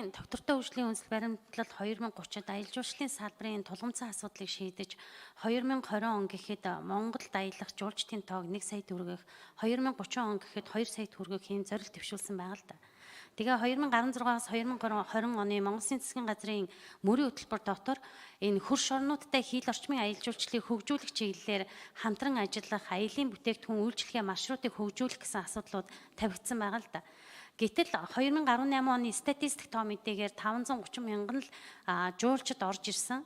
Монголын доктортой хөгжлийн үндэслэл баримтлал 2030-д аялал жуулчлалын салбарын тулгымцсан асуудлыг шийдэж 2020 он гэхэд Монголд аялах жуулчдын тоог 1 сая төгрөгөөх 2030 он гэхэд 2 сая төгрөгөөх ийм зорилт төвшүүлсэн байгаа л да. Тэгээ 2016-аас 2020 оны Монгол Засгийн газрын мөрийн хөтөлбөр дотор энэ хөрш орнуудтай хил орчмын аялал жуулчлалыг хөгжүүлэх чиглэлээр хамтран ажиллах, аялын бүтээгдэхүүн үйлчлэгээ маршрутыг хөгжүүлэх гэсэн асуудлууд тавигдсан байгаа л да. Гэтэл 2018 оны статистик тоо мэдээгээр 530 мянган л жуулчид орж ирсэн.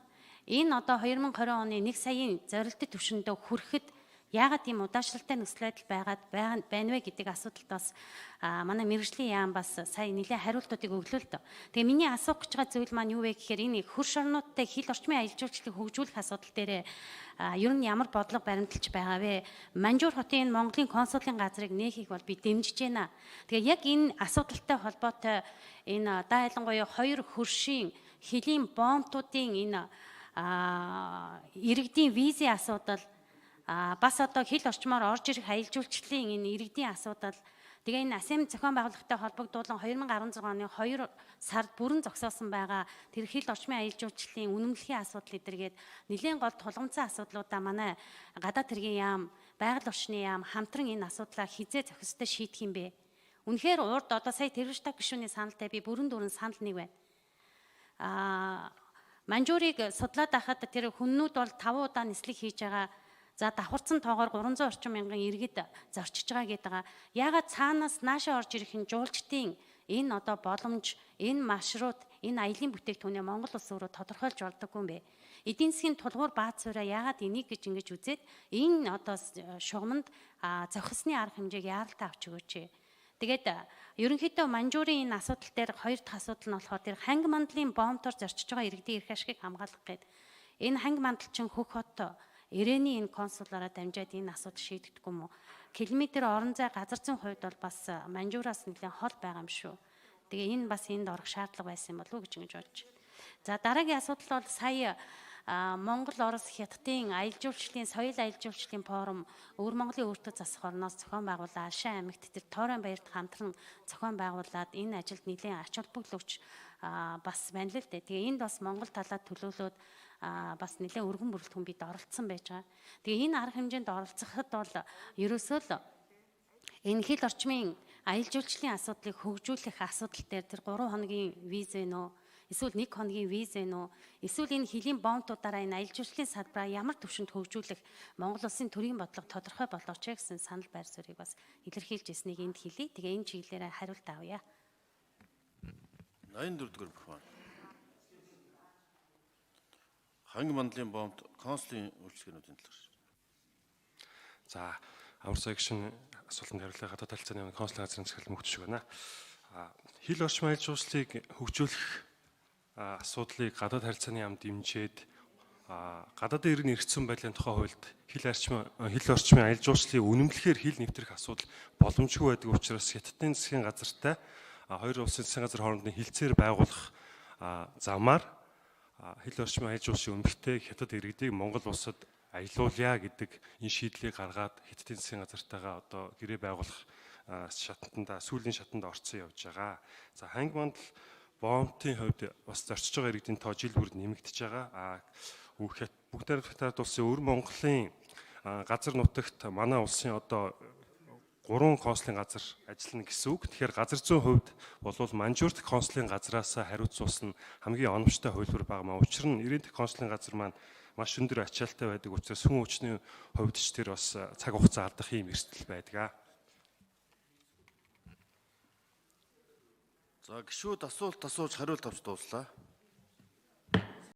Энэ одоо 2020 оны 1 саяын зорилттой түвшиндээ хүрэхэд яагаад ийм удаашралтай нөхцөл байдал байна вэ гэдэг асуудалд бас манай мэргэжлийн яам бас сая нэлээд хариултуудыг өглөө л дөө. Тэгээ миний асуух гэж байгаа зүйл маань юу вэ гэхээр энэ хөрш орнуудтай хил орчмын аялал жуулчлалыг хөгжүүлэх асуудал дээр ер нь ямар бодлого баримталж байгаа вэ? Манжуур хотын Монголын консулын газрыг нээхийг бол би дэмжиж байна. Тэгээ яг энэ асуудалтай холбоотой энэ ялангуяа хоёр хөршийн хилийн бомтуудын энэ иргэдийн визийн асуудал бас одоо хил орчмоор орж ирэх аялал жуулчлалын энэ иргэдийн асуудал тэгээ энэ АСЕАН зохион байгуулагчтай холбогдуулан 2016 оны 2 сард бүрэн зогсоосон байгаа тэр хил орчмын аялал жуулчлалын үнэмлэхийн асуудал эдэргээд нэлээд гол тулгымцсан асуудлуудаа манай гадаад хэргийн яам, байгаль орчны яам хамтран энэ асуудлаа хизээ зохистой шийдэх юм бэ? Үнэхээр урд одоо сая тэрвэрштаг гишүүний саналтай би бүрэн дүүрэн санал нэг байна. Манжуурыг судлаад байхад тэр хүннүүд бол 5 удаа нислэг хийж байгаа. За давхарцсан тоогоор 300 орчим мянган иргэд зорчиж байгаа гэдэг. Яагаад цаанаас наашаа орж ирэх нь жуулчдын энэ одоо боломж, энэ маршрут, энэ аялын бүтээгдэхүүнээ Монгол улс өөрөө тодорхойлж болдоггүй юм бэ? Эдийн засгийн тулгуур бааз суурьа яагаад энийг ингэж үзээд энэ одоо шугамд зохисны арга хэмжээг яаралтай авч өгөөч. Тэгээд ерөнхийдөө Манжуурын энэ асуудал дээр хоёр дахь асуудал нь болохоор тэр ханги мандлын бомтоор зорчиж байгаа иргэдийн эрх ашигыг хамгаалах гэдэг. Энэ ханги мандал чинь Хөх хот Ирээний энэ консулаараа дамжаад энэ асуудал шийдэгдэхгүй юм уу? Километр орон зай газар зүйн хувьд бол бас Манжуураас нэлээд хол байгаа юм шүү. Тэгээ энэ бас энд орох шаардлага байсан юм болов уу гэж ингэж бодож байна. За дараагийн асуудал бол сая Монгол, Орос, Хятадын аялал жуулчлалын соёл аялал жуулчлалын форум Өвөр Монголын өөртөө засах орноос зохион байгуулаад Алшаа аймагт тэр Тоорон баярт хамтран зохион байгуулад энэ ажилд нэлээд ач холбогдол өгч бас байна л дээ. Тэгээ энд бас Монгол талаад төлөөлөөд бас нэлээд өргөн бүрэлдэхүүн бид оролцсон байж байгаа. Тэгээ энэ арга хэмжээнд оролцоход бол ерөөсөө л энэ хил орчмын аялал жуулчлалын асуудлыг хөгжүүлэх асуудал дээр тэр 3 хоногийн виз вэ нөө? Эсвэл 1 хоногийн виз вэ нөө? Эсвэл энэ хилийн бомтуудаараа энэ аялал жуулчлалын салбараа ямар төвшөнд хөгжүүлэх Монгол улсын төрийн бодлого тодорхой болооч гэсэн санал байр суурийг бас илэрхийлж ирснийг энд хэлье. Тэгээ энэ чиглэлээр хариулт авъя. 84 дугаар бүхэн. Ханги мандлын бомт консулын үйлчлэгчнүүдийн талаар. За, авар сая гишүүн асуултанд хариулах гадаад харилцааны консулын газрын захирал мөгдөж байна. Хил орчмын аялал жуулчлалыг хөгжүүлэх асуудлыг гадаад харилцааны яам дэмжиж гадаадын иргэн эргэцсэн байдлын тухай хуульд хил орчмын аялал жуулчлалыг үнэмлэхээр хил нэвтрэх асуудал боломжгүй байдаг учраас Хятадын засгийн газартай хоёр улсын засгийн газар хоорондын хилцээр байгуулах замаар хил орчмын аялал жуулчлалын үнэмлэхтэй Хятад иргэдийг Монгол улсад аялуулъя гэдэг энэ шийдлийг гаргаад Хятадын засгийн газартайгаа одоо гэрээ байгуулах сүүлийн шатанд орцсон явж байгаа. За ханги мандал бомтын хувьд бас зорчиж байгаа иргэдийн тоо жил бүрд нэмэгдэж байгаа. Бүгд найрамдах улсын Өвөр Монголын газар нутагт манай улсын одоо 3 консулын газар ажиллана гэсэн үг. Тэгэхээр газар зүйн хувьд болвол Манжуурт консулын газраас хариуцуулсан хамгийн оновчтой хувилбар байгаа. Учир нь 90 консулын газар маань маш өндөр ачаалттай байдаг учраас хүн хүчний хувьд ч тэр бас цаг хугацаа алдах юм эрсдэл байдаг. За гишүүд асуулт асууж хариулт авч дууслаа.